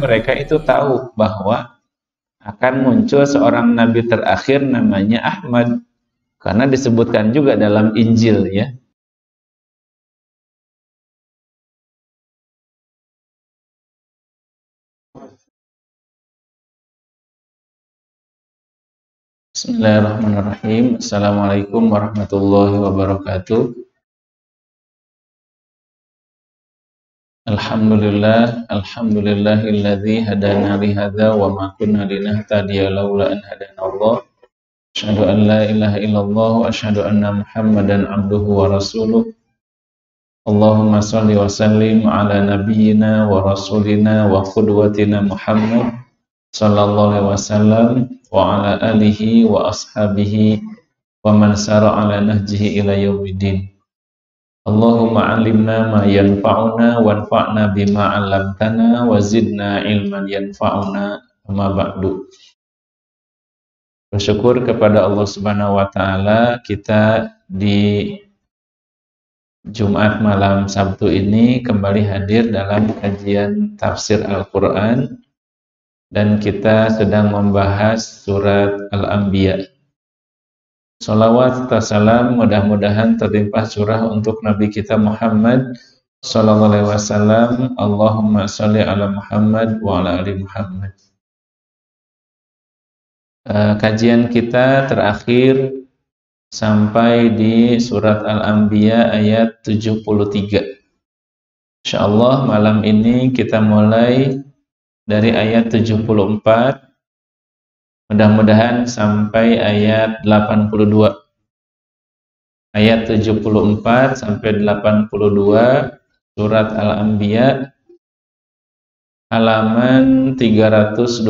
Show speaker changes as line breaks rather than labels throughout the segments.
mereka itu tahu bahwa akan muncul seorang nabi terakhir namanya Ahmad, karena disebutkan juga dalam Injil ya. Bismillahirrahmanirrahim. Assalamualaikum warahmatullahi wabarakatuh. Alhamdulillahilladzi hadana li hadza wa ma kunna linahtadiya laula an hadana Allah. Asyhadu an la ilaha illallah wa asyhadu anna Muhammadan abduhu wa rasuluh. Allahumma shalli wa sallim ala nabiyyina wa rasulina wa qudwatina Muhammad sallallahu alaihi wasallam wa ala alihi wa ashabihi wa man sara ala nahjihi ila yaumiddin. Allahumma alimna ma yanfa'una wanfa'na bima 'allamtana wa zidna ilman yanfa'una, amma ba'du. Bersyukur kepada Allah Subhanahu wa taala, kita di Jumat malam Sabtu ini kembali hadir dalam kajian tafsir Al-Qur'an, dan kita sedang membahas surat Al-Anbiya. Salawat serta salam mudah-mudahan terlimpah curah untuk Nabi kita Muhammad sallallahu alaihi wasallam. Allahumma shalli ala Muhammad wa ala ali Muhammad. Kajian kita terakhir sampai di surat Al-Anbiya ayat 73. Insyaallah malam ini kita mulai dari ayat 74. Mudah-mudahan sampai ayat 82. Ayat 74 sampai 82 surat Al-Anbiya halaman 328.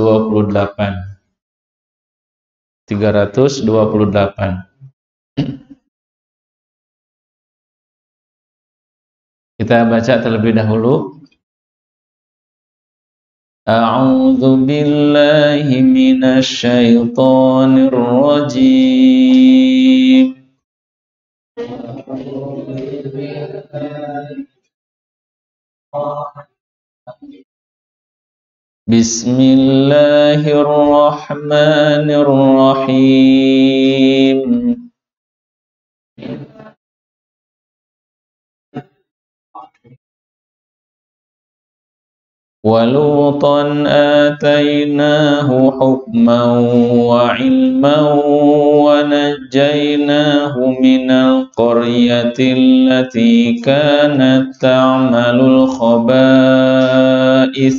328. Kita baca terlebih dahulu. A'udzu billahi minasy syaithanir rajim. Bismillahirrahmanirrahim. وَلُوطًا آتَيْنَاهُ حُكْمًا وَعِلْمًا وَنَجَّيْنَاهُ مِنَ الْقَرْيَةِ الَّتِي كَانَتْ تَعْمَلُ الْخَبَائِثَ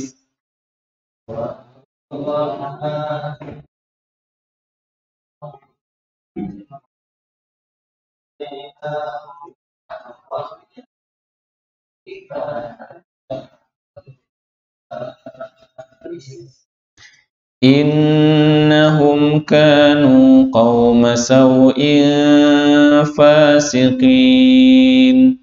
Innahum kanu qauma saw'in fasiqin.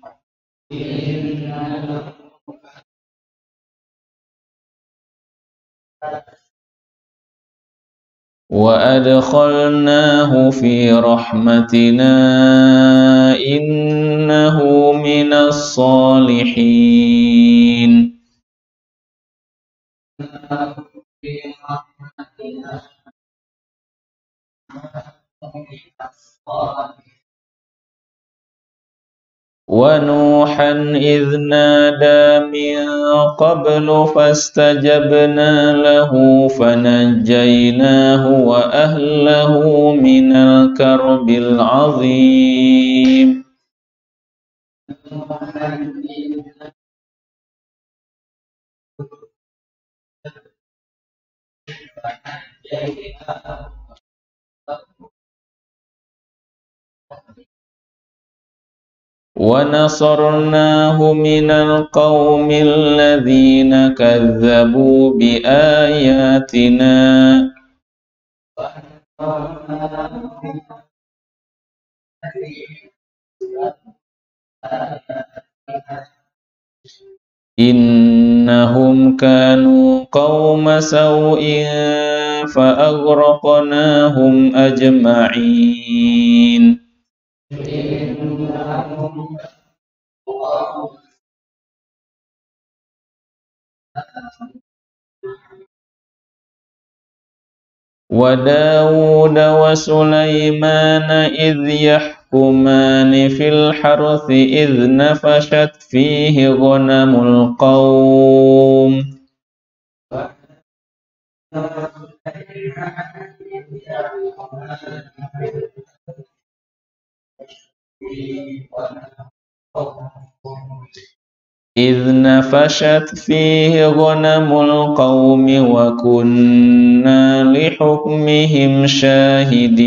Wa adkhalnahu fi rahmatina innahu minas salihin. وَنُوحًا إِذْ نَادَى مِن قَبْلُ فَاسْتَجَبْنَا لَهُ فَنَجَّيْنَاهُ وَأَهْلَهُ مِنَ الْكَرْبِ الْعَظِيمِ. وَنَصَرْنَاهُ مِنَ الْقَوْمِ الَّذِينَ كَذَّبُوا بِآيَاتِنَا إِنَّهُمْ كَانُوا قَوْمَ سَوْءٍ فَأَغْرَقْنَاهُمْ أَجْمَعِينَ. wa Dawud wa Sulaiman idh yahkumani fil harthi idh nafashat fihi ghanamul qaum idh nafashat fihi ghanamul qaumi wa kunna li hukmihim syahidin.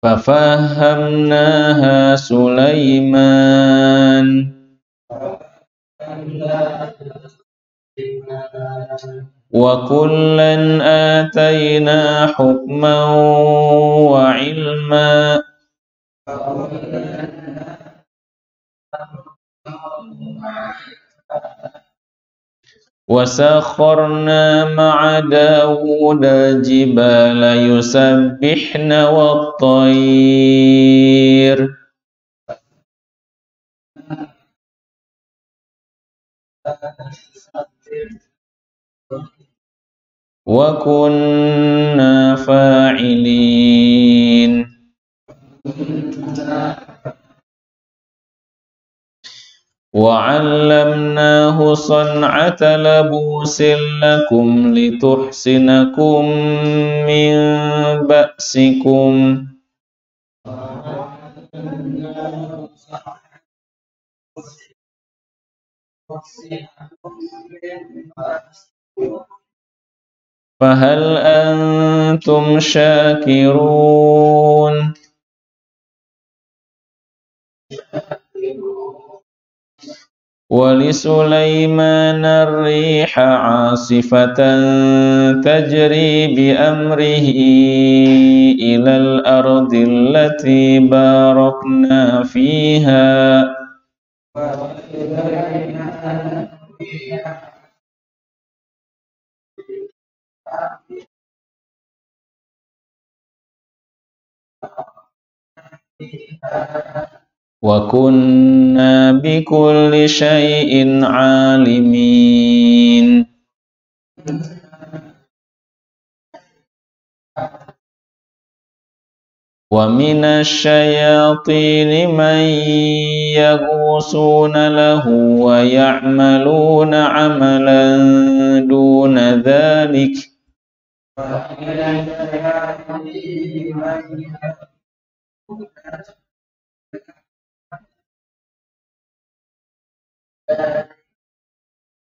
Fafahamnaha Sulaiman wa kullan atayna hukman wa ilma wa sakharna ma'a Dawud jibala yusabbihna wat tayr wa kunna fa'ilin. Wa 'allamnahu san'ata labusin lakum lituhsinakum min ba'sikum. Fahal antum syakirun. Wali Sulaiman ar-riha 'asifatan tajri bi amrihi ilal ardi allati barakna fiha wa kunna bikulli syai'in 'alimin. Wa minasyayatini man yaghusuna lahu wa ya'maluna 'amalan duna dzalik.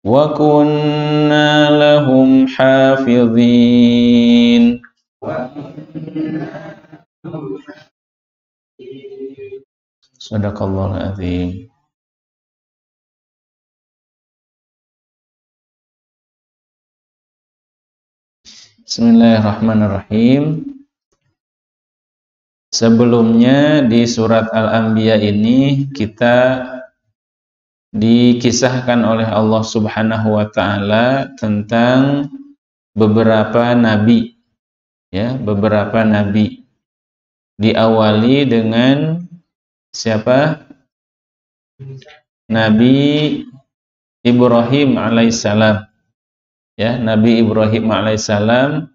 Wa kunna lahum hafizin. Shadaqallahul azim. Bismillahirrahmanirrahim. Sebelumnya di surat Al-Anbiya ini kita dikisahkan oleh Allah Subhanahu wa taala tentang beberapa nabi, ya, beberapa nabi. Diawali dengan siapa? Nabi Ibrahim alaihissalam. Ya, Nabi Ibrahim alaihissalam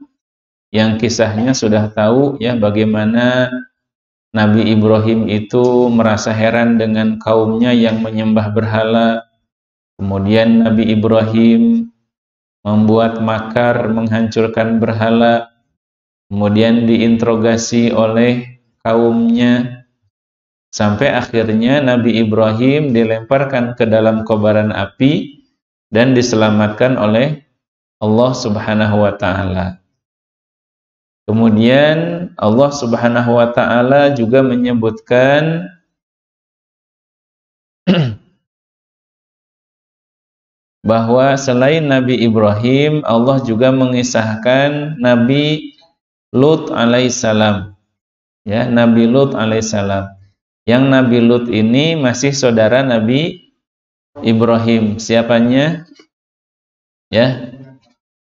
yang kisahnya sudah tahu, ya, bagaimana Nabi Ibrahim itu merasa heran dengan kaumnya yang menyembah berhala. Kemudian Nabi Ibrahim membuat makar menghancurkan berhala. Kemudian diinterogasi oleh kaumnya. Sampai akhirnya Nabi Ibrahim dilemparkan ke dalam kobaran api dan diselamatkan oleh Allah Subhanahu wa taala. Kemudian Allah Subhanahu wa taala juga menyebutkan bahwa selain Nabi Ibrahim, Allah juga mengisahkan Nabi Lut alaihissalam. Ya, Nabi Lut alaihissalam. Yang Nabi Lut ini masih saudara Nabi Ibrahim. Siapanya? Ya,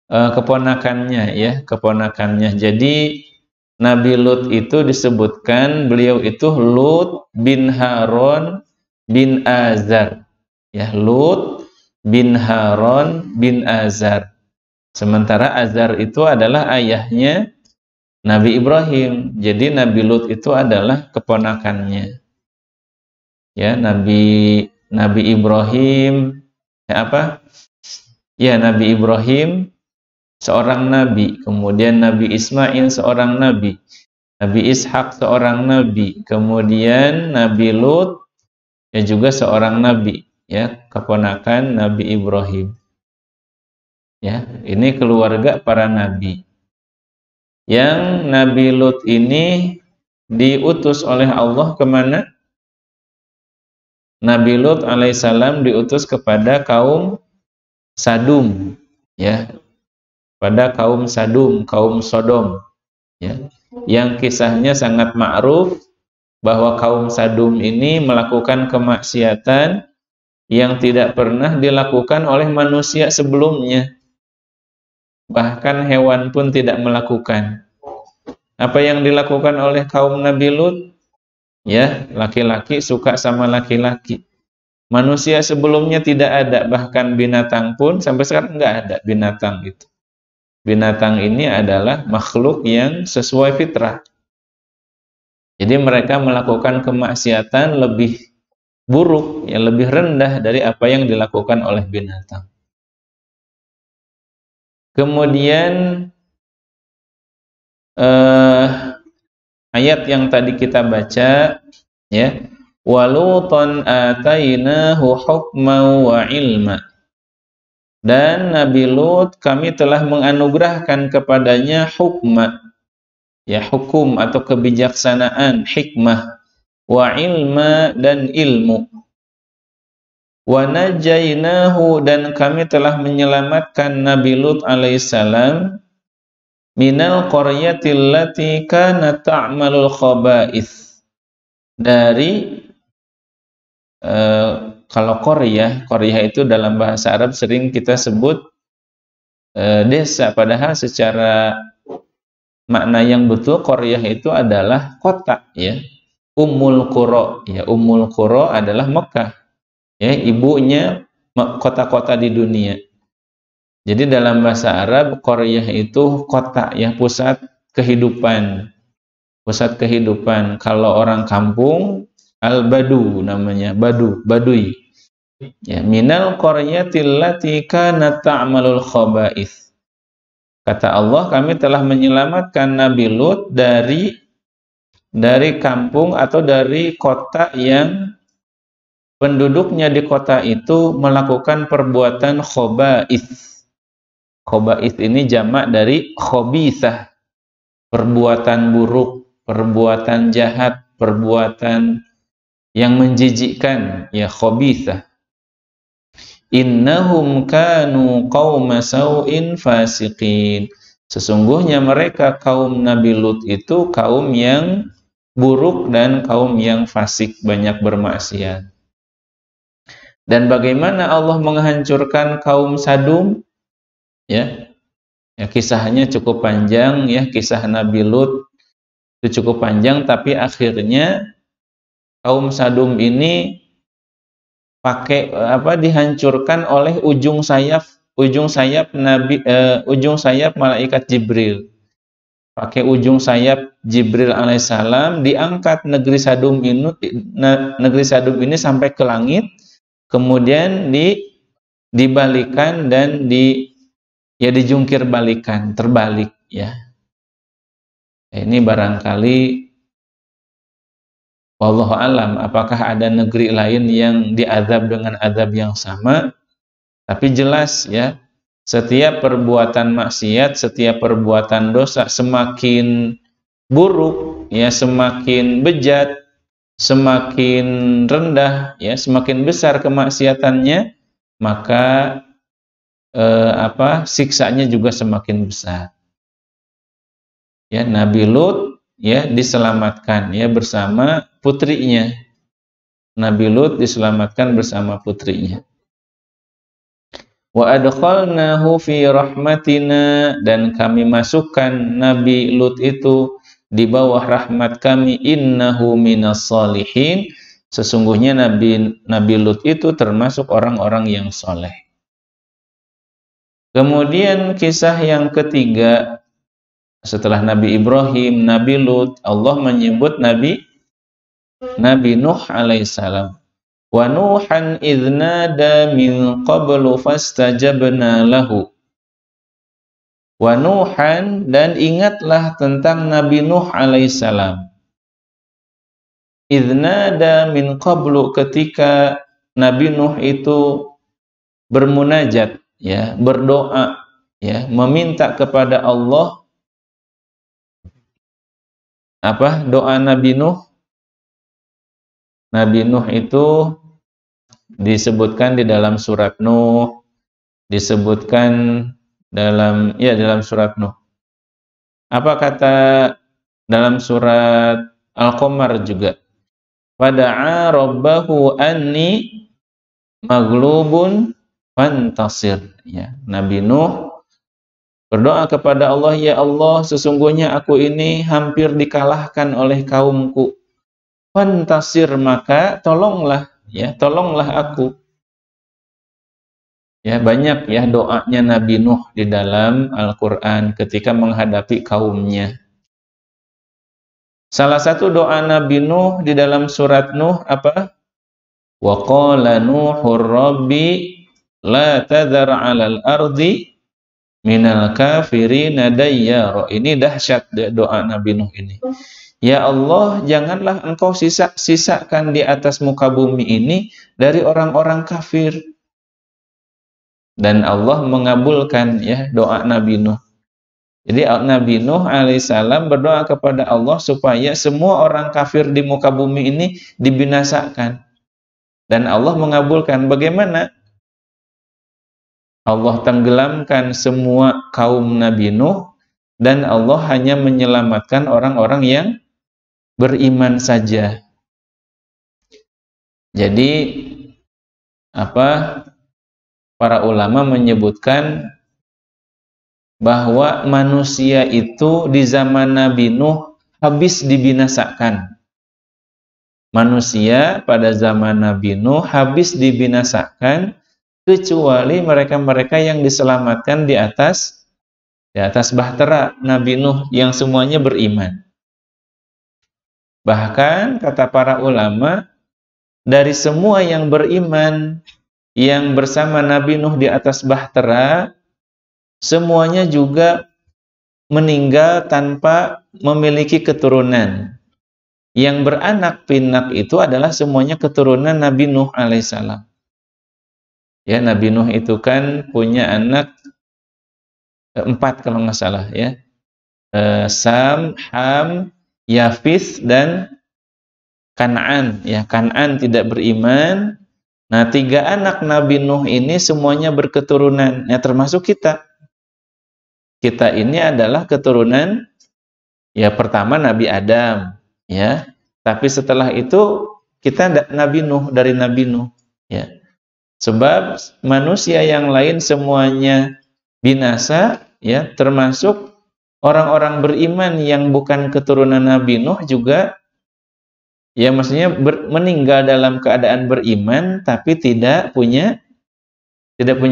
keponakannya, ya, keponakannya. Jadi Nabi Lut itu disebutkan beliau itu Lut bin Harun bin Azar. Ya, Lut bin Harun bin Azar. Sementara Azar itu adalah ayahnya Nabi Ibrahim. Jadi Nabi Lut itu adalah keponakannya. Ya, Nabi Ibrahim apa? Ya, Nabi Ibrahim seorang nabi, kemudian Nabi Ismail seorang nabi, Nabi Ishak seorang nabi, kemudian Nabi Lut ya juga seorang nabi, ya, keponakan Nabi Ibrahim. Ya, ini keluarga para nabi. Yang Nabi Lut ini diutus oleh Allah kemana? Nabi Lut alaihissalam diutus kepada kaum Sadum, ya, pada kaum Sadum, kaum Sodom, ya, yang kisahnya sangat ma'ruf bahwa kaum Sadum ini melakukan kemaksiatan yang tidak pernah dilakukan oleh manusia sebelumnya. Bahkan hewan pun tidak melakukan. Apa yang dilakukan oleh kaum Nabi Lut? Ya, laki-laki suka sama laki-laki. Manusia sebelumnya tidak ada, bahkan binatang pun sampai sekarang nggak ada binatang itu. Binatang ini adalah makhluk yang sesuai fitrah. Jadi mereka melakukan kemaksiatan lebih buruk, yang lebih rendah dari apa yang dilakukan oleh binatang. Kemudian ayat yang tadi kita baca, ya, waluton atainahu hukman wa ilma. Dan Nabi Lut kami telah menganugerahkan kepadanya hukma, ya, hukum atau kebijaksanaan, hikmah, wa ilma dan ilmu. Wa najainahu dan kami telah menyelamatkan Nabi Lut alaihissalam minal qaryatil lati kanat ta'malul khaba'ith, dari kalau Qaryah itu dalam bahasa Arab sering kita sebut desa, padahal secara makna yang betul Qaryah itu adalah kota, ya. Ummul Qura, ya, Ummul Qura adalah Mekah, ya, ibunya kota-kota di dunia. Jadi dalam bahasa Arab Qaryah itu kota, ya, pusat kehidupan. Pusat kehidupan. Kalau orang kampung al-badu namanya, badui. Ya, minal qaryatil lati kanat ta'malul khaba'ith. Kata Allah, kami telah menyelamatkan Nabi Lut dari kampung atau dari kota yang penduduknya di kota itu melakukan perbuatan khaba'ith. Khaba'ith ini jamak dari khabithah, perbuatan buruk, perbuatan jahat, perbuatan yang menjijikkan, ya, khabithah. Innahum kanu qauma sau'in fasiqin. Sesungguhnya mereka kaum Nabi Lut itu kaum yang buruk dan kaum yang fasik, banyak bermaksiat. Dan bagaimana Allah menghancurkan kaum Sadum? Ya, ya, kisahnya cukup panjang, ya, kisah Nabi Lut itu cukup panjang, tapi akhirnya kaum Sadum ini dihancurkan oleh ujung sayap malaikat Jibril. Pakai ujung sayap Jibril alaihissalam diangkat negeri Sadum ini sampai ke langit, kemudian dibalikan dan dijungkir balikan, terbalik, ya. Ini barangkali wallahu alam apakah ada negeri lain yang diazab dengan azab yang sama, tapi jelas, ya, setiap perbuatan maksiat, setiap perbuatan dosa semakin buruk, ya, semakin bejat, semakin rendah, ya, semakin besar kemaksiatannya, maka siksanya juga semakin besar. Ya, Nabi Lut, ya, diselamatkan, ya, bersama putrinya. Nabi Lut diselamatkan bersama putrinya. Wa adkhalnahu fi rahmatina, dan kami masukkan Nabi Lut itu di bawah rahmat kami, innahu minas shalihin, sesungguhnya Nabi Lut itu termasuk orang-orang yang soleh. Kemudian kisah yang ketiga, setelah Nabi Ibrahim, Nabi Lut, Allah menyebut Nabi Nuh alaihissalam. Wa Nuhan idh nada min qablu fastajabna lahu. Wa Nuhan, dan ingatlah tentang Nabi Nuh alaihissalam. Idh nada min qablu, ketika Nabi Nuh itu bermunajat, ya, berdoa, ya, meminta kepada Allah. Apa doa Nabi Nuh? Nabi Nuh itu disebutkan di dalam surat Nuh, disebutkan dalam surat Nuh. Apa kata dalam surat Al-Qamar juga? Fada'a rabbahu anni maghlubun fantasir. Ya, Nabi Nuh berdoa kepada Allah, ya Allah, sesungguhnya aku ini hampir dikalahkan oleh kaumku. Fantasir, maka tolonglah, ya, tolonglah aku. Ya, banyak ya doanya Nabi Nuh di dalam Al-Qur'an ketika menghadapi kaumnya. Salah satu doa Nabi Nuh di dalam surat Nuh apa? Wa qala Nuhur rabbi la tadhar 'alal ardi minal kafirina dayyara. Ini dahsyat doa Nabi Nuh ini. Ya Allah, janganlah engkau sisakan di atas muka bumi ini dari orang-orang kafir. Dan Allah mengabulkan ya doa Nabi Nuh. Jadi Nabi Nuh alaihissalam berdoa kepada Allah supaya semua orang kafir di muka bumi ini dibinasakan. Dan Allah mengabulkan. Bagaimana? Allah tenggelamkan semua kaum Nabi Nuh dan Allah hanya menyelamatkan orang-orang yang beriman saja. Jadi para ulama menyebutkan bahwa manusia itu di zaman Nabi Nuh habis dibinasakan. Manusia pada zaman Nabi Nuh habis dibinasakan kecuali mereka-mereka yang diselamatkan di atas bahtera Nabi Nuh yang semuanya beriman. Bahkan kata para ulama, dari semua yang beriman yang bersama Nabi Nuh di atas bahtera, semuanya juga meninggal tanpa memiliki keturunan. Yang beranak pinak itu adalah semuanya keturunan Nabi Nuh alaihissalam. Ya, Nabi Nuh itu kan punya anak 4 kalau nggak salah ya. Sam, Ham, Yafis, dan Kan'an. Ya, Kan'an tidak beriman. Nah, 3 anak Nabi Nuh ini semuanya berketurunan. Ya, termasuk kita. Kita ini adalah keturunan ya pertama Nabi Adam, ya. Tapi setelah itu kita Nabi Nuh, dari Nabi Nuh, ya. Sebab manusia yang lain semuanya binasa, ya, termasuk orang-orang beriman yang bukan keturunan Nabi Nuh juga, ya, maksudnya meninggal dalam keadaan beriman tapi tidak punya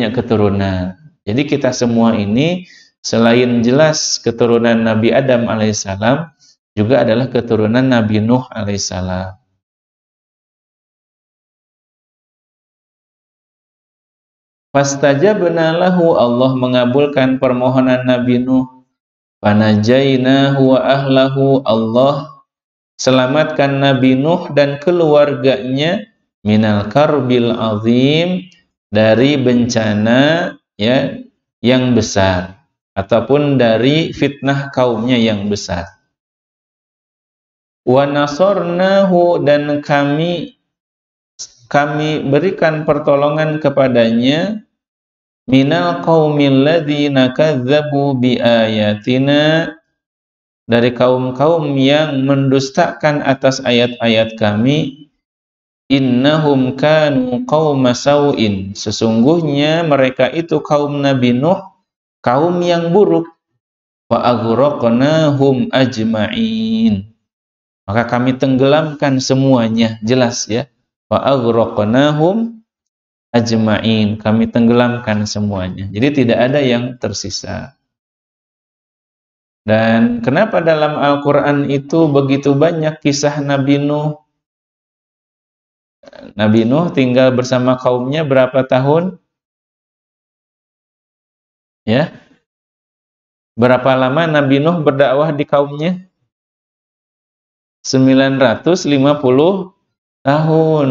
keturunan. Jadi kita semua ini selain jelas keturunan Nabi Adam alaihissalam, juga adalah keturunan Nabi Nuh alaihissalam. Fastajabna lahu, Allah mengabulkan permohonan Nabi Nuh. Fanajainahu wa ahlahu, Allah selamatkan Nabi Nuh dan keluarganya minal karbil azim, dari bencana ya yang besar ataupun dari fitnah kaumnya yang besar. Wa nasarnahu, dan kami berikan pertolongan kepadanya minal qaumil ladzina kadzdzabu biayatina, dari kaum-kaum yang mendustakan atas ayat-ayat kami. Innahum kanu qauma sau'in, sesungguhnya mereka itu kaum Nabi Nuh kaum yang buruk. Wa aghraqnahum ajma'in. Maka kami tenggelamkan semuanya, jelas ya. Wa aghraqnahum ajma'in, kami tenggelamkan semuanya. Jadi tidak ada yang tersisa. Dan kenapa dalam Al-Quran itu begitu banyak kisah Nabi Nuh? Nabi Nuh tinggal bersama kaumnya berapa tahun? Ya. Berapa lama Nabi Nuh berdakwah di kaumnya? 950 tahun.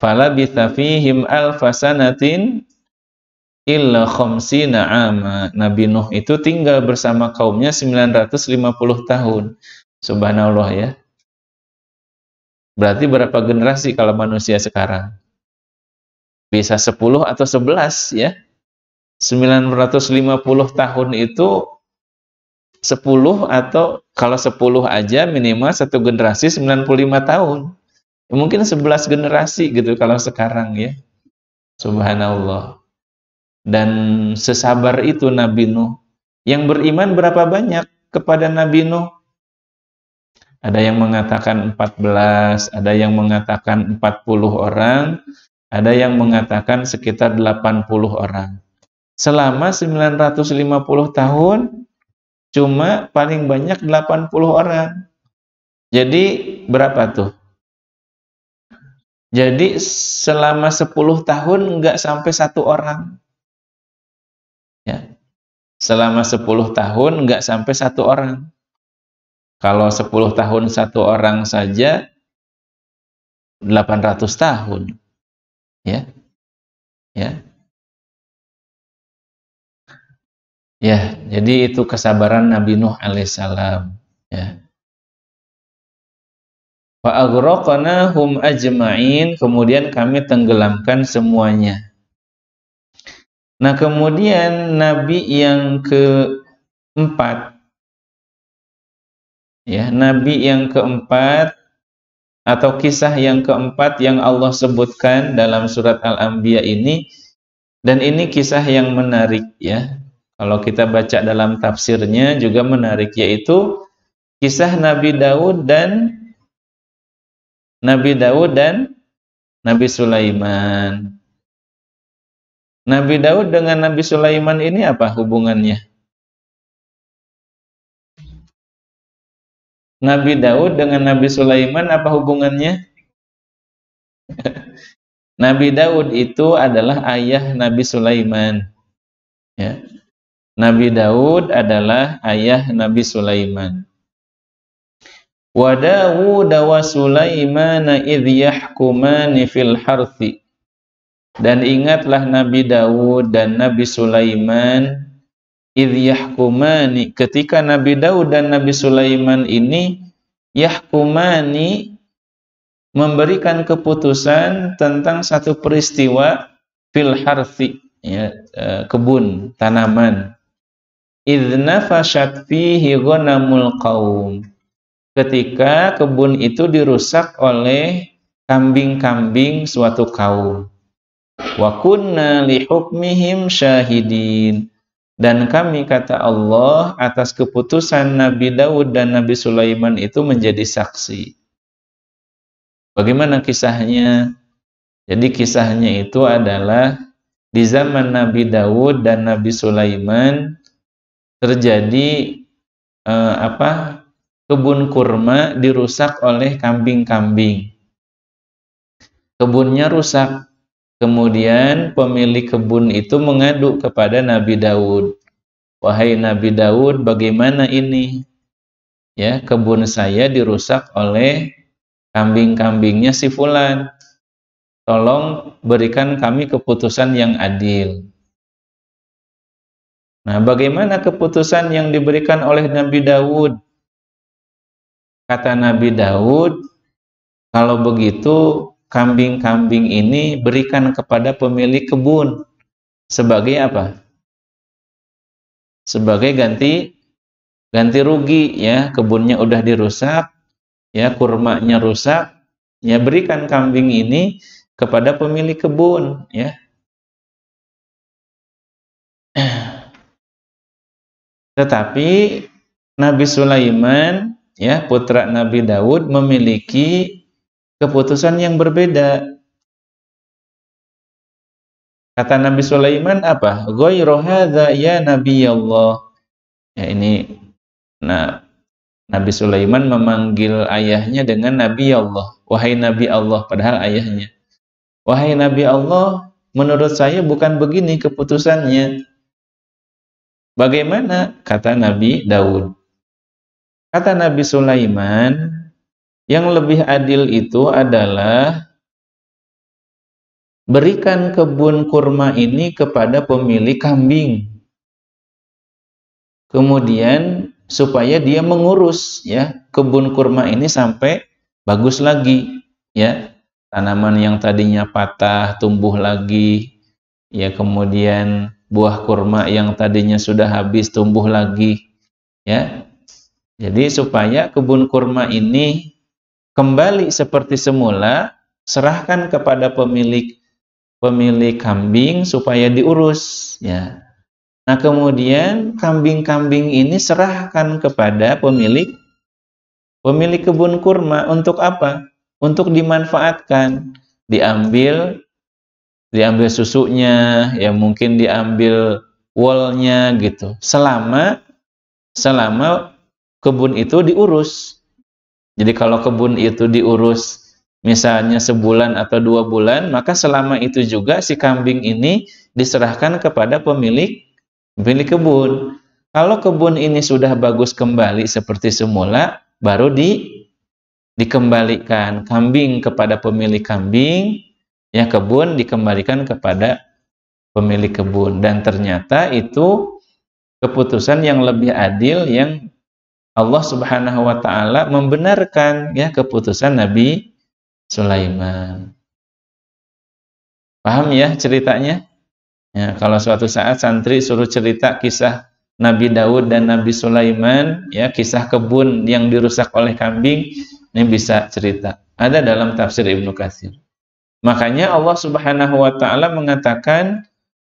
Falabitha fihim alfasanatin illa khamsina ama. Nabi Nuh itu tinggal bersama kaumnya 950 tahun. Subhanallah ya. Berarti berapa generasi kalau manusia sekarang? Bisa 10 atau 11 ya. 950 tahun itu 10 atau kalau 10 aja minimal satu generasi 95 tahun. Mungkin 11 generasi gitu kalau sekarang ya. Subhanallah. Dan sesabar itu Nabi Nuh. Yang beriman berapa banyak kepada Nabi Nuh? Ada yang mengatakan 14, ada yang mengatakan 40 orang, ada yang mengatakan sekitar 80 orang. Selama 950 tahun, cuma paling banyak 80 orang. Jadi berapa tuh? Jadi selama 10 tahun enggak sampai 1 orang. Ya. Selama 10 tahun enggak sampai 1 orang. Kalau 10 tahun 1 orang saja 800 tahun. Ya. Ya. Ya, jadi itu kesabaran Nabi Nuh alaihissalam. Ya. Fa aghraqnahum ajma'in, kemudian kami tenggelamkan semuanya. Nah, kemudian nabi yang keempat, ya, nabi yang keempat atau kisah yang keempat yang Allah sebutkan dalam surat Al-Anbiya ini, dan ini kisah yang menarik ya. Kalau kita baca dalam tafsirnya juga menarik, yaitu kisah Nabi Daud dan Nabi Sulaiman. Nabi Daud dengan Nabi Sulaiman ini apa hubungannya? Nabi Daud dengan Nabi Sulaiman apa hubungannya? Nabi Daud itu adalah ayah Nabi Sulaiman. Ya. Nabi Daud adalah ayah Nabi Sulaiman. Wa Dawud wa Sulaiman idh yahkumani fil harthi. Dan ingatlah Nabi Daud dan Nabi Sulaiman idh yahkumani, ketika Nabi Daud dan Nabi Sulaiman ini yahkumani, memberikan keputusan tentang satu peristiwa fil harthi, ya, kebun, tanaman. Idh nafashat fihi ghanamul qaum, ketika kebun itu dirusak oleh kambing-kambing suatu kaum. Wa kunna li hukmihim syahidin, dan kami, kata Allah, atas keputusan Nabi Daud dan Nabi Sulaiman itu menjadi saksi. Bagaimana kisahnya? Jadi kisahnya itu adalah di zaman Nabi Daud dan Nabi Sulaiman terjadi kebun kurma dirusak oleh kambing-kambing. Kebunnya rusak. Kemudian pemilik kebun itu mengadu kepada Nabi Daud. Wahai Nabi Daud, bagaimana ini? Ya, kebun saya dirusak oleh kambing-kambingnya si fulan. Tolong berikan kami keputusan yang adil. Nah, bagaimana keputusan yang diberikan oleh Nabi Daud? Kata Nabi Daud, kalau begitu kambing-kambing ini berikan kepada pemilik kebun sebagai apa? Sebagai ganti rugi, ya, kebunnya udah dirusak, ya, kurmanya rusak, ya, berikan kambing ini kepada pemilik kebun, ya. Tetapi Nabi Sulaiman, ya, putra Nabi Daud, memiliki keputusan yang berbeda. Kata Nabi Sulaiman apa? Ghairu hadza ya Nabi Allah. Ya, ini Nabi Sulaiman memanggil ayahnya dengan Nabi Allah. Wahai Nabi Allah, padahal ayahnya. Wahai Nabi Allah, menurut saya bukan begini keputusannya. Bagaimana? Kata Nabi Daud. Kata Nabi Sulaiman, yang lebih adil itu adalah berikan kebun kurma ini kepada pemilik kambing. Kemudian supaya dia mengurus, ya, kebun kurma ini sampai bagus lagi, ya. Tanaman yang tadinya patah tumbuh lagi, ya, kemudian buah kurma yang tadinya sudah habis tumbuh lagi, ya. Jadi supaya kebun kurma ini kembali seperti semula, serahkan kepada pemilik kambing supaya diurus, ya. Nah, kemudian kambing-kambing ini serahkan kepada pemilik kebun kurma untuk apa? Untuk dimanfaatkan, diambil susunya, ya, mungkin diambil woolnya gitu. Selama kebun itu diurus. Jadi kalau kebun itu diurus misalnya sebulan atau 2 bulan, maka selama itu juga si kambing ini diserahkan kepada pemilik kebun. Kalau kebun ini sudah bagus kembali seperti semula, baru dikembalikan kambing kepada pemilik kambing, ya, kebun dikembalikan kepada pemilik kebun. Dan ternyata itu keputusan yang lebih adil, yang Allah Subhanahu wa ta'ala membenarkan, ya, keputusan Nabi Sulaiman. Paham ya ceritanya? Ya, kalau suatu saat santri suruh cerita kisah Nabi Daud dan Nabi Sulaiman, ya, kisah kebun yang dirusak oleh kambing, ini bisa cerita. Ada dalam tafsir Ibnu Katsir. Makanya Allah Subhanahu wa ta'ala mengatakan,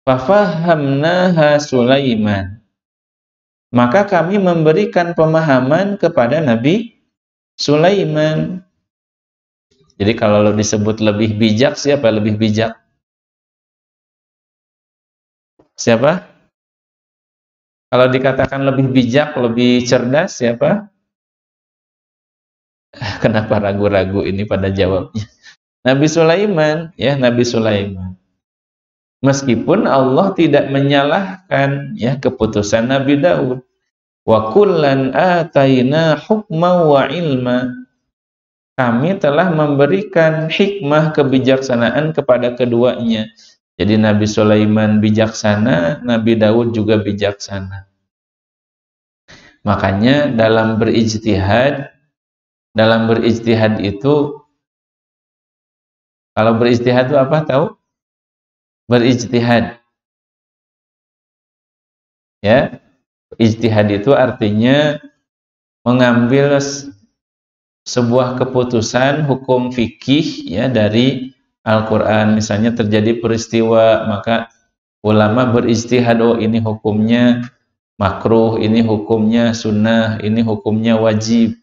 fafahamnaha Sulaiman. Maka kami memberikan pemahaman kepada Nabi Sulaiman. Jadi kalau disebut lebih bijak, siapa lebih bijak? Siapa? Kalau dikatakan lebih bijak, lebih cerdas, siapa? Kenapa ragu-ragu ini pada jawabnya? Nabi Sulaiman, ya, Nabi Sulaiman. Meskipun Allah tidak menyalahkan, ya, keputusan Nabi Daud. Wa kullan ataina hukma wa ilma. Kami telah memberikan hikmah, kebijaksanaan kepada keduanya. Jadi Nabi Sulaiman bijaksana, Nabi Daud juga bijaksana. Makanya dalam berijtihad itu, kalau berijtihad itu apa, tahu? Berijtihad, ya, ijtihad itu artinya mengambil sebuah keputusan hukum fikih, ya, dari Al-Quran. Misalnya terjadi peristiwa, maka ulama berijtihad, oh ini hukumnya makruh, ini hukumnya sunnah, ini hukumnya wajib.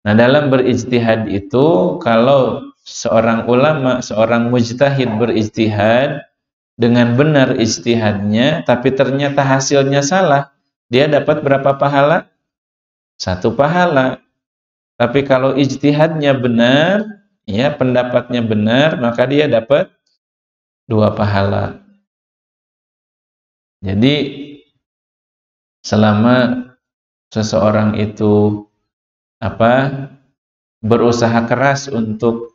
Nah, dalam berijtihad itu, kalau seorang ulama, seorang mujtahid berijtihad dengan benar ijtihadnya, tapi ternyata hasilnya salah, dia dapat berapa pahala? 1 pahala. Tapi kalau ijtihadnya benar, ya, pendapatnya benar, maka dia dapat 2 pahala. Jadi selama seseorang itu berusaha keras untuk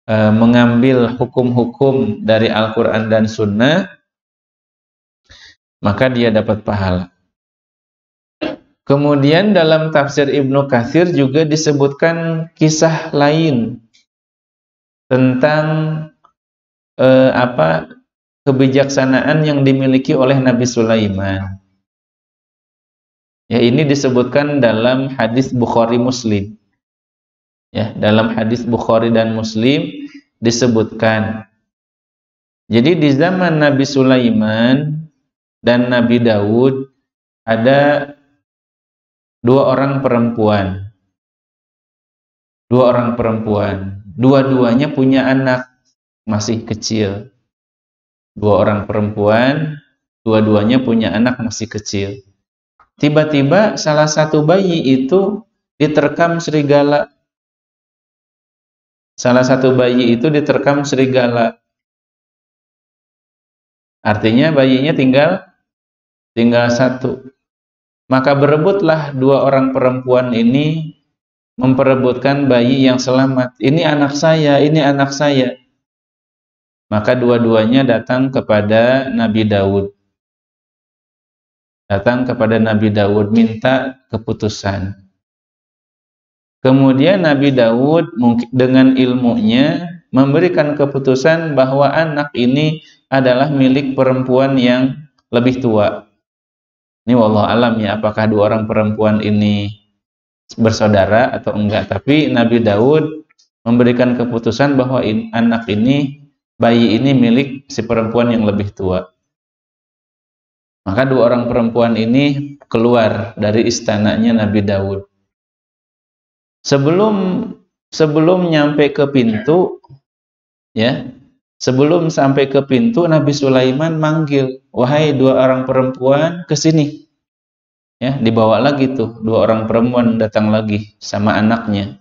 mengambil hukum-hukum dari Al-Quran dan Sunnah, maka dia dapat pahala. Kemudian dalam tafsir Ibnu Katsir juga disebutkan kisah lain tentang kebijaksanaan yang dimiliki oleh Nabi Sulaiman. Ya, ini disebutkan dalam hadis Bukhari Muslim. Ya, dalam hadis Bukhari dan Muslim disebutkan. Jadi di zaman Nabi Sulaiman dan Nabi Daud ada dua orang perempuan. Dua-duanya punya anak masih kecil. Dua orang perempuan, dua-duanya punya anak masih kecil. Tiba-tiba salah satu bayi itu diterkam serigala. Artinya bayinya tinggal satu. Maka berebutlah dua orang perempuan ini memperebutkan bayi yang selamat. Ini anak saya, ini anak saya. Maka dua-duanya datang kepada Nabi Daud. Minta keputusan. Kemudian Nabi Daud dengan ilmunya memberikan keputusan bahwa anak ini adalah milik perempuan yang lebih tua. Ini wallahu alam ya, apakah dua orang perempuan ini bersaudara atau enggak. Tapi Nabi Daud memberikan keputusan bahwa bayi ini milik si perempuan yang lebih tua. Maka dua orang perempuan ini keluar dari istananya Nabi Daud. Sebelum nyampe ke pintu, ya, sebelum sampai ke pintu, Nabi Sulaiman manggil, wahai dua orang perempuan, ke sini. Ya, dibawa lagi tuh, dua orang perempuan datang lagi sama anaknya.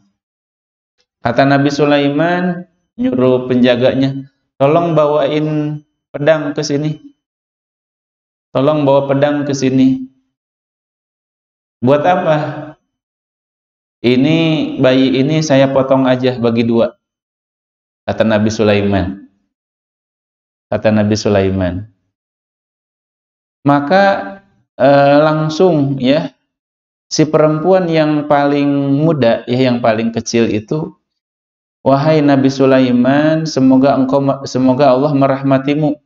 Kata Nabi Sulaiman, nyuruh penjaganya, tolong bawain pedang ke sini. Tolong bawa pedang ke sini. Buat apa? Bayi ini saya potong aja bagi dua. Kata Nabi Sulaiman. Maka langsung ya, si perempuan yang paling muda, ya yang paling kecil itu, wahai Nabi Sulaiman, semoga Allah merahmatimu.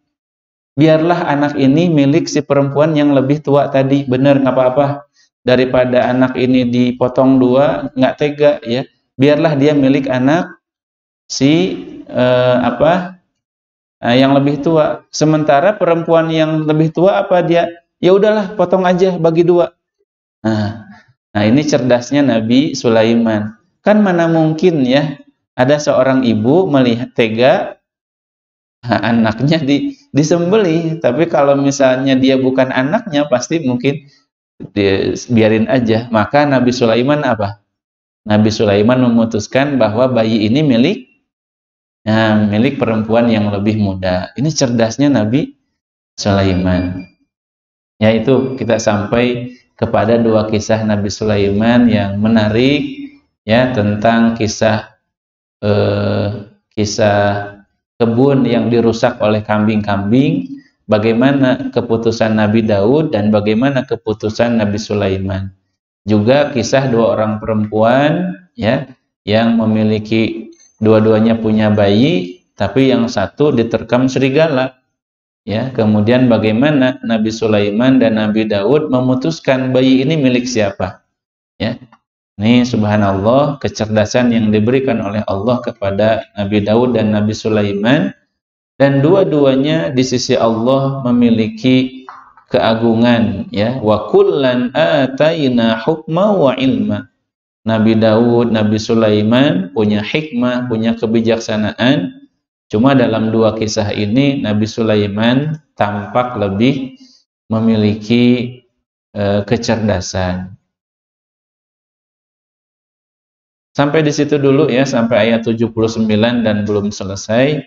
Biarlah anak ini milik si perempuan yang lebih tua tadi. Benar, nggak apa-apa. Daripada anak ini dipotong dua, nggak tega ya. Biarlah dia milik anak yang lebih tua. Sementara perempuan yang lebih tua ya udahlah potong aja bagi dua. Nah ini cerdasnya Nabi Sulaiman. Kan mana mungkin ya ada seorang ibu melihat tega anaknya disembelih. Tapi kalau misalnya dia bukan anaknya, pasti mungkin dia biarin aja. Maka Nabi Sulaiman memutuskan bahwa bayi ini milik perempuan yang lebih muda. Ini cerdasnya Nabi Sulaiman. Yaitu kita sampai kepada dua kisah Nabi Sulaiman yang menarik ya, tentang kisah kebun yang dirusak oleh kambing-kambing, bagaimana keputusan Nabi Daud dan bagaimana keputusan Nabi Sulaiman. Juga kisah dua orang perempuan ya yang memiliki, dua-duanya punya bayi, tapi yang satu diterkam serigala. Ya, kemudian bagaimana Nabi Sulaiman dan Nabi Daud memutuskan bayi ini milik siapa. Ya. Ini subhanallah kecerdasan yang diberikan oleh Allah kepada Nabi Daud dan Nabi Sulaiman, dan dua-duanya di sisi Allah memiliki keagungan ya. Wa kullan ataina hukma wa ilma. Nabi Daud, Nabi Sulaiman punya hikmah, punya kebijaksanaan. Cuma dalam dua kisah ini Nabi Sulaiman tampak lebih memiliki kecerdasan. Sampai di situ dulu ya, sampai ayat 79 dan belum selesai.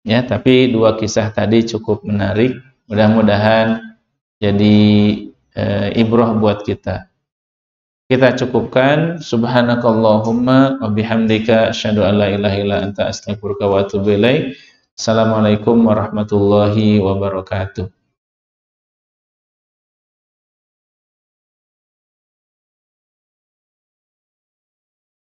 Ya, tapi dua kisah tadi cukup menarik. Mudah-mudahan jadi ibrah buat kita. Kita cukupkan. Subhanakallahumma wa bihamdika asyhadu an la ilaha illa anta astaghfiruka wa atubu ilaik. Assalamualaikum warahmatullahi wabarakatuh.